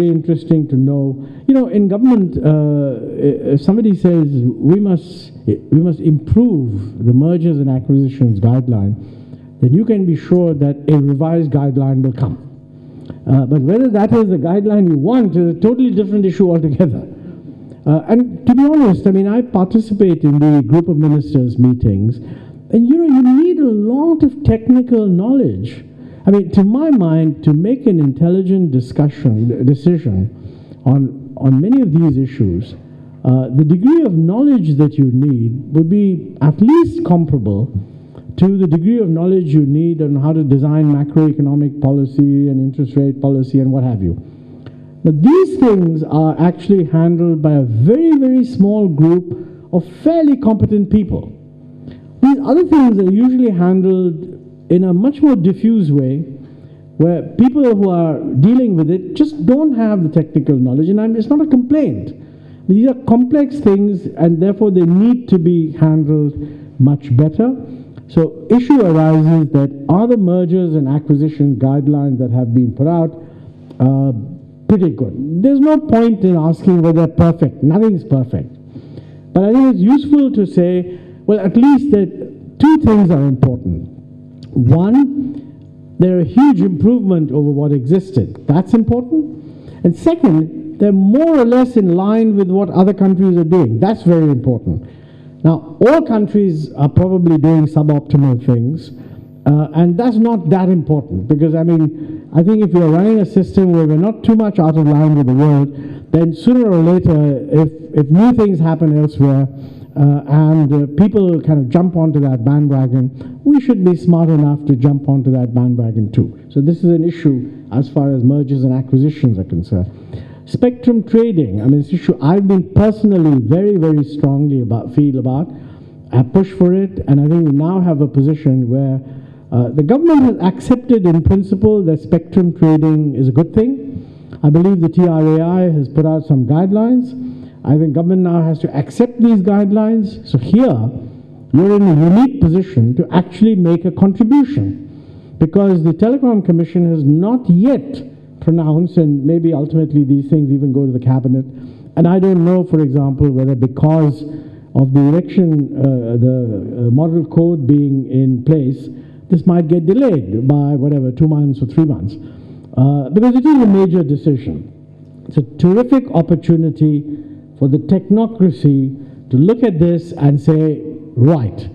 very interesting to know. You know, in government, if somebody says we must improve the mergers and acquisitions guideline, then you can be sure that a revised guideline will come. But whether that is the guideline you want is a totally different issue altogether. And to be honest, I mean, I participate in the group of ministers meetings, and you know, you need a lot of technical knowledge. I mean, to my mind, to make an intelligent decision on many of these issues, the degree of knowledge that you need would be at least comparable to the degree of knowledge you need on how to design macroeconomic policy and interest rate policy and what have you. Now, these things are actually handled by a very, very small group of fairly competent people. These other things are usually handled in a much more diffuse way, where people who are dealing with it just don't have the technical knowledge, and it's not a complaint. These are complex things, and therefore they need to be handled much better. So issue arises that are the mergers and acquisition guidelines that have been put out pretty good? There's no point in asking whether they're perfect. Nothing's perfect. But I think it's useful to say, well, at least that two things are important. One, they're a huge improvement over what existed. That's important. And second, they're more or less in line with what other countries are doing. That's very important. Now, all countries are probably doing suboptimal things, and that's not that important, because, I mean, I think if we're running a system where we're not too much out of line with the world, then sooner or later, if new things happen elsewhere, and people kind of jump onto that bandwagon, we should be smart enough to jump onto that bandwagon too. So this is an issue as far as mergers and acquisitions are concerned. Spectrum trading, I mean, it's an issue I've been personally very, very strongly feel about. I push for it, and I think we now have a position where the government has accepted in principle that spectrum trading is a good thing. I believe the TRAI has put out some guidelines. I think government now has to accept these guidelines. So here, you're in a unique position to actually make a contribution, because the Telecom Commission has not yet pronounced, and maybe ultimately these things even go to the cabinet. And I don't know, for example, whether because of the election, the model code being in place, this might get delayed by whatever, 2 months or 3 months, because it is a major decision. It's a terrific opportunity for the technocracy to look at this and say, right,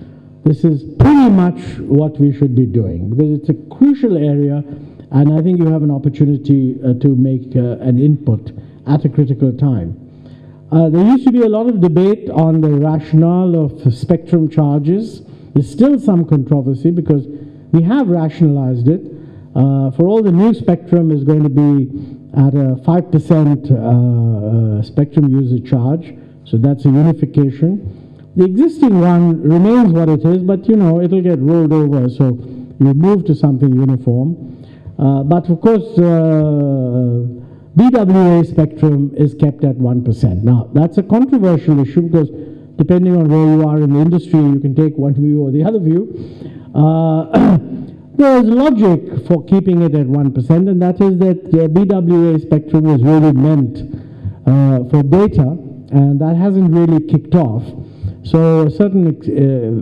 this is pretty much what we should be doing, because it's a crucial area, and I think you have an opportunity to make an input at a critical time. There used to be a lot of debate on the rationale of spectrum charges. There's still some controversy, because we have rationalized it. For all the new spectrum is going to be at a 5% spectrum usage charge, so that's a unification. The existing one remains what it is, but you know, it'll get rolled over, so you move to something uniform. But of course, BWA spectrum is kept at 1%. Now, that's a controversial issue, because depending on where you are in the industry, you can take one view or the other view. There's logic for keeping it at 1%, and that is that BWA spectrum was really meant for data, and that hasn't really kicked off. So a certain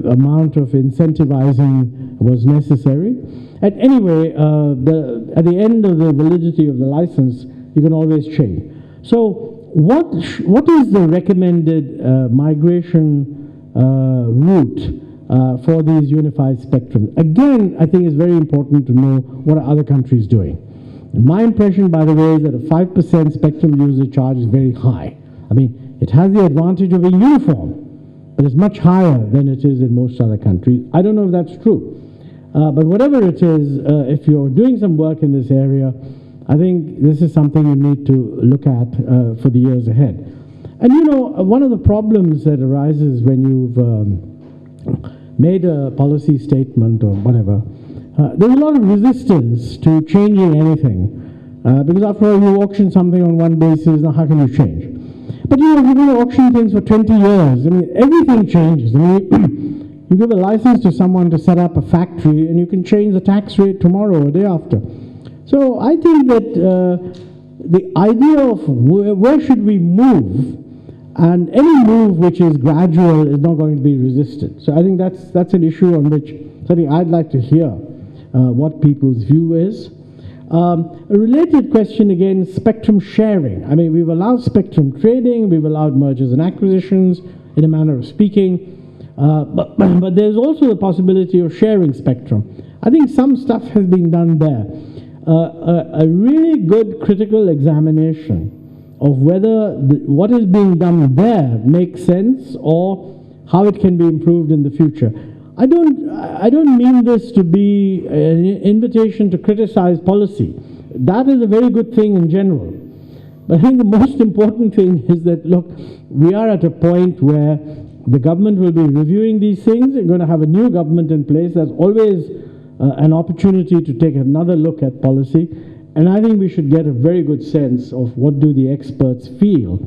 amount of incentivizing was necessary. And anyway, at the end of the validity of the license, you can always change. So what is the recommended migration route for these unified spectrum? Again, I think it's very important to know what are other countries doing. And my impression, by the way, is that a 5% spectrum usage charge is very high. I mean, it has the advantage of being uniform, but it's much higher than it is in most other countries. I don't know if that's true. But whatever it is, if you're doing some work in this area, I think this is something you need to look at for the years ahead. And you know, one of the problems that arises when you've made a policy statement or whatever, there's a lot of resistance to changing anything, because after all, you auction something on one basis, now how can you change? But you know, you've been auctioning things for 20 years. I mean, everything changes. I mean, you give a license to someone to set up a factory, and you can change the tax rate tomorrow or the day after. So I think that the idea of where should we move, and any move which is gradual is not going to be resisted. So I think that's an issue on which certainly I'd like to hear what people's view is. A related question again, spectrum sharing. I mean, we've allowed spectrum trading, we've allowed mergers and acquisitions in a manner of speaking, but there's also the possibility of sharing spectrum. I think some stuff has been done there. A really good critical examination of whether what is being done there makes sense or how it can be improved in the future. I don't mean this to be an invitation to criticize policy. That is a very good thing in general. But I think the most important thing is that, look, we are at a point where the government will be reviewing these things. We're going to have a new government in place. There's always an opportunity to take another look at policy. And I think we should get a very good sense of what do the experts feel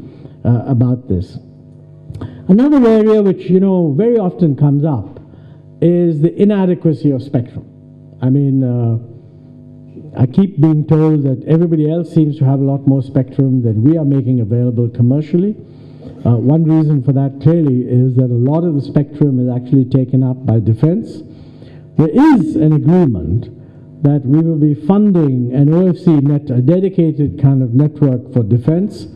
about this. Another area which, very often comes up is the inadequacy of spectrum. I mean, I keep being told that everybody else seems to have a lot more spectrum than we are making available commercially. One reason for that clearly is that a lot of the spectrum is actually taken up by defense. There is an agreement that we will be funding an OFC net, a dedicated kind of network for defense,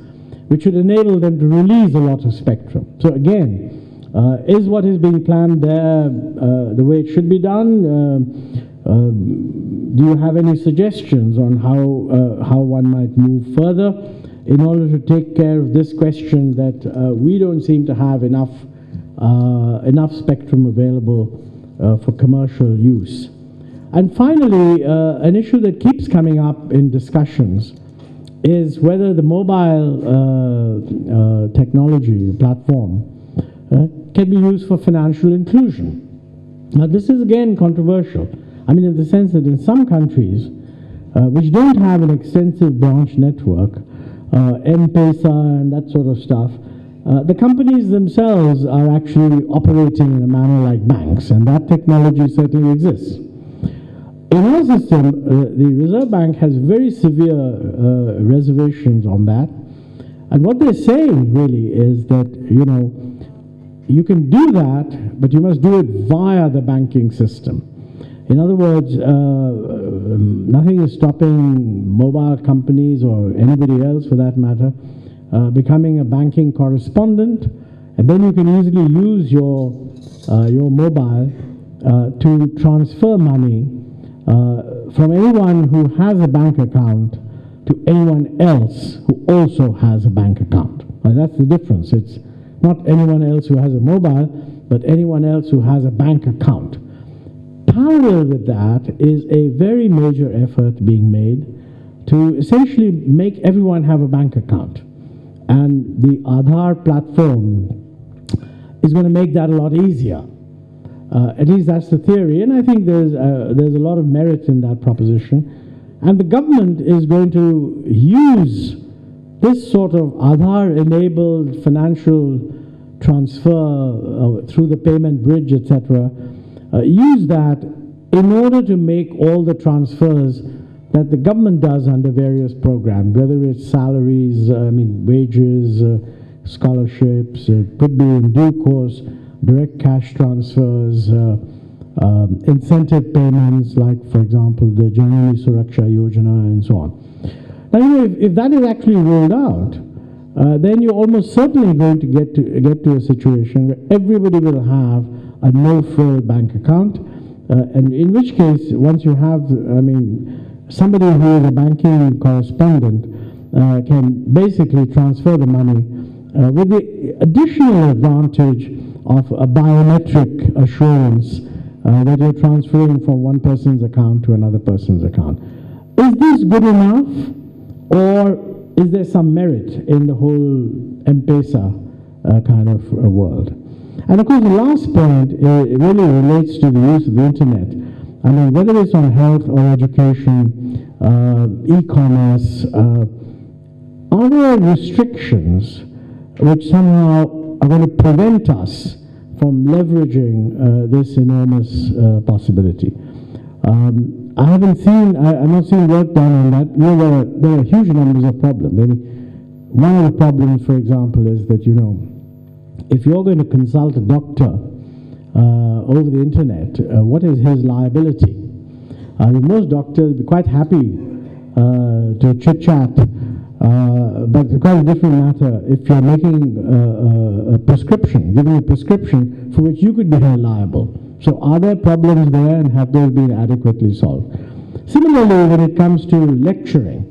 which would enable them to release a lot of spectrum. So again, is what is being planned there the way it should be done? Do you have any suggestions on how one might move further in order to take care of this question that we don't seem to have enough spectrum available for commercial use? And finally, an issue that keeps coming up in discussions is whether the mobile technology platform can be used for financial inclusion. Now, this is again controversial. I mean, in the sense that in some countries which don't have an extensive branch network, M-Pesa and that sort of stuff, the companies themselves are actually operating in a manner like banks, and that technology certainly exists. In our system, the Reserve Bank has very severe reservations on that, and what they're saying really is that, you can do that, but you must do it via the banking system. In other words, nothing is stopping mobile companies or anybody else for that matter becoming a banking correspondent, and then you can easily use your mobile to transfer money from anyone who has a bank account to anyone else who also has a bank account. That's the difference. It's not anyone else who has a mobile, but anyone else who has a bank account. Parallel with that is a very major effort being made to essentially make everyone have a bank account. And the Aadhaar platform is going to make that a lot easier. At least that's the theory, and I think there's a lot of merit in that proposition. And the government is going to use this sort of Aadhaar-enabled financial transfer through the payment bridge, etc., use that in order to make all the transfers that the government does under various programs, whether it's salaries, wages, scholarships, could be in due course, direct cash transfers, incentive payments like, for example, the Janani Suraksha Yojana and so on. Now, if that is actually rolled out, then you're almost certainly going to get to a situation where everybody will have a no-frill bank account, and in which case, once you have, somebody who is a banking correspondent can basically transfer the money with the additional advantage of a biometric assurance that you're transferring from one person's account to another person's account. Is this good enough, or is there some merit in the whole M-Pesa kind of world? And of course, the last point it really relates to the use of the internet. I mean, whether it's on health or education, e-commerce, are there restrictions which somehow are going to prevent us from leveraging this enormous possibility? I've not seen work done on that. You know, there are huge numbers of problems. Maybe one of the problems, for example, is that, you know, if you're going to consult a doctor over the internet, what is his liability? Most doctors be quite happy to chit-chat, but it's quite a different matter if you're making a prescription, giving a prescription for which you could be held liable. So are there problems there, and have those been adequately solved? Similarly, when it comes to lecturing,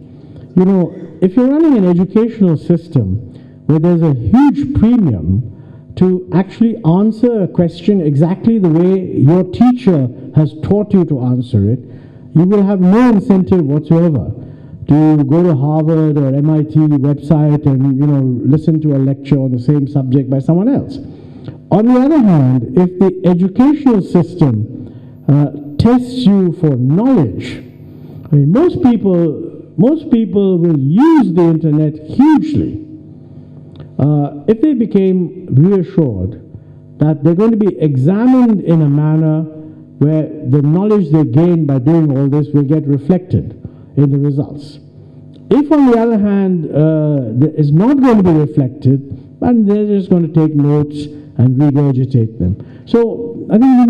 you know, if you're running an educational system where there's a huge premium to actually answer a question exactly the way your teacher has taught you to answer it, you will have no incentive whatsoever to go to Harvard or MIT website and, you know, listen to a lecture on the same subject by someone else. On the other hand, if the educational system tests you for knowledge, I mean, most people will use the internet hugely. If they became reassured that they're going to be examined in a manner where the knowledge they gain by doing all this will get reflected in the results. If, on the other hand, is not going to be reflected, then they're just going to take notes and regurgitate them. So I think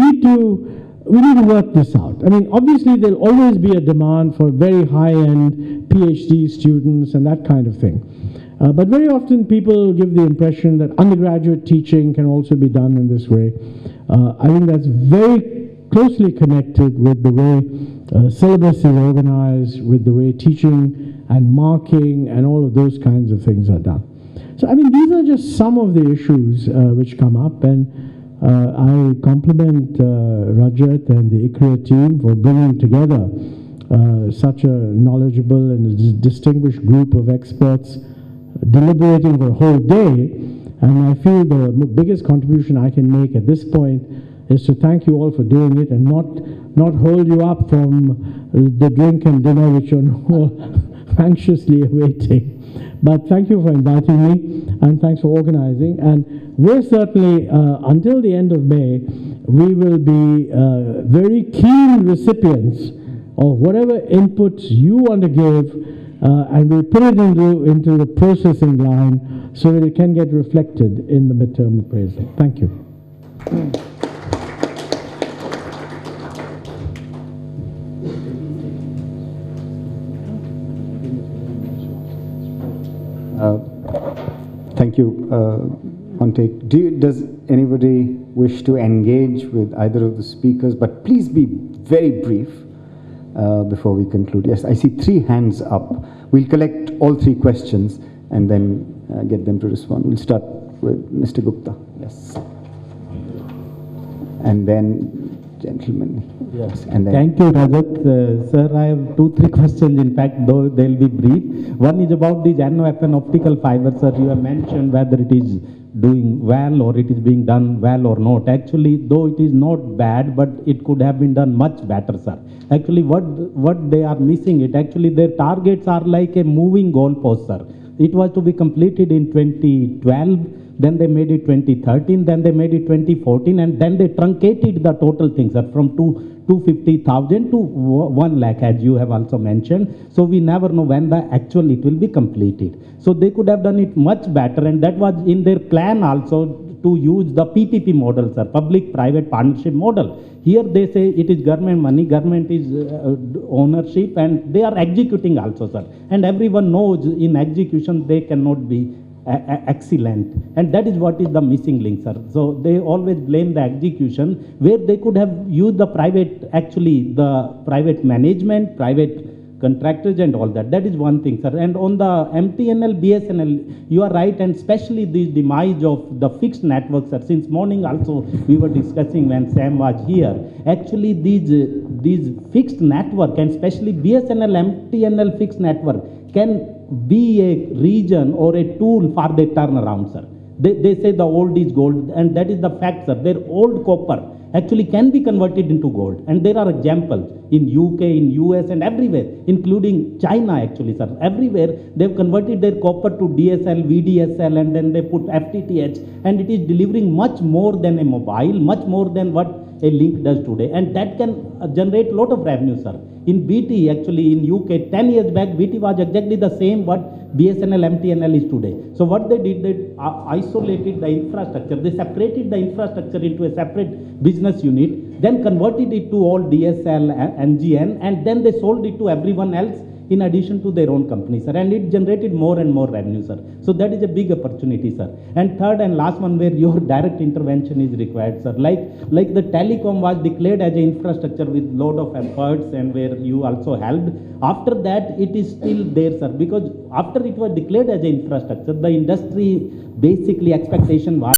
we need to work this out. I mean, obviously there'll always be a demand for very high-end PhD students and that kind of thing. But very often people give the impression that undergraduate teaching can also be done in this way. I think that's very closely connected with the way syllabus is organized, with the way teaching and marking and all of those kinds of things are done. So, I mean, these are just some of the issues which come up, and I compliment Rajat and the ICRIER team for bringing together such a knowledgeable and a distinguished group of experts deliberating for a whole day. And I feel the biggest contribution I can make at this point is to thank you all for doing it and not hold you up from the drink and dinner which you're all anxiously awaiting. But thank you for inviting me, and thanks for organizing. And we're certainly, until the end of May, we will be very keen recipients of whatever inputs you want to give, and we'll put it into the processing line so that it can get reflected in the midterm appraisal. Thank you. Thank you. One take. Does anybody wish to engage with either of the speakers? But please be very brief before we conclude. Yes, I see 3 hands up. We'll collect all 3 questions and then get them to respond. We'll start with Mr. Gupta. Yes. And then gentlemen. Yes. And then thank you, Rajat. Sir, I have 2-3 questions. In fact, though they'll be brief. One is about the NOFN optical fiber, sir. You have mentioned whether it is doing well or it is being done well or not. Actually, though it is not bad, but it could have been done much better, sir. Actually, what they are missing it, actually their targets are like a moving goalpost, sir. It was to be completed in 2012. Then they made it 2013, then they made it 2014, and then they truncated the total thing, sir, from 250,000 to 1 lakh, as you have also mentioned. So we never know when it will be completed. So they could have done it much better, and that was in their plan also to use the PPP model, sir, public-private partnership model. Here they say it is government money, government is ownership, and they are executing also, sir. And everyone knows in execution they cannot be excellent, and that is what is the missing link, sir. So they always blame the execution, where they could have used the private, actually the private management, private contractors and all that. That is one thing, sir. And on the MTNL, BSNL, you are right, and especially the demise of the fixed networks, sir. Since morning also we were discussing when Sam was here. Actually these fixed network, and especially BSNL, MTNL fixed network, can be a region or a tool for their turnaround, sir. They say the old is gold, and that is the fact, sir. Their old copper actually can be converted into gold, and there are examples in UK, in US, and everywhere, including China, actually, sir. Everywhere they've converted their copper to DSL, VDSL, and then they put FTTH, and it is delivering much more than a mobile, much more than what a link does today, and that can generate a lot of revenue, sir. In BT, actually in UK, 10 years back, BT was exactly the same what BSNL, MTNL is today. So what they did, they isolated the infrastructure. They separated the infrastructure into a separate business unit, then converted it to all DSL, NGN, and then they sold it to everyone else in addition to their own company, sir. And it generated more and more revenue, sir. So that is a big opportunity, sir. And third and last one where your direct intervention is required, sir. Like the telecom was declared as an infrastructure with lot of efforts and where you also helped. After that, it is still there, sir. Because after it was declared as an infrastructure, the industry basically expectation was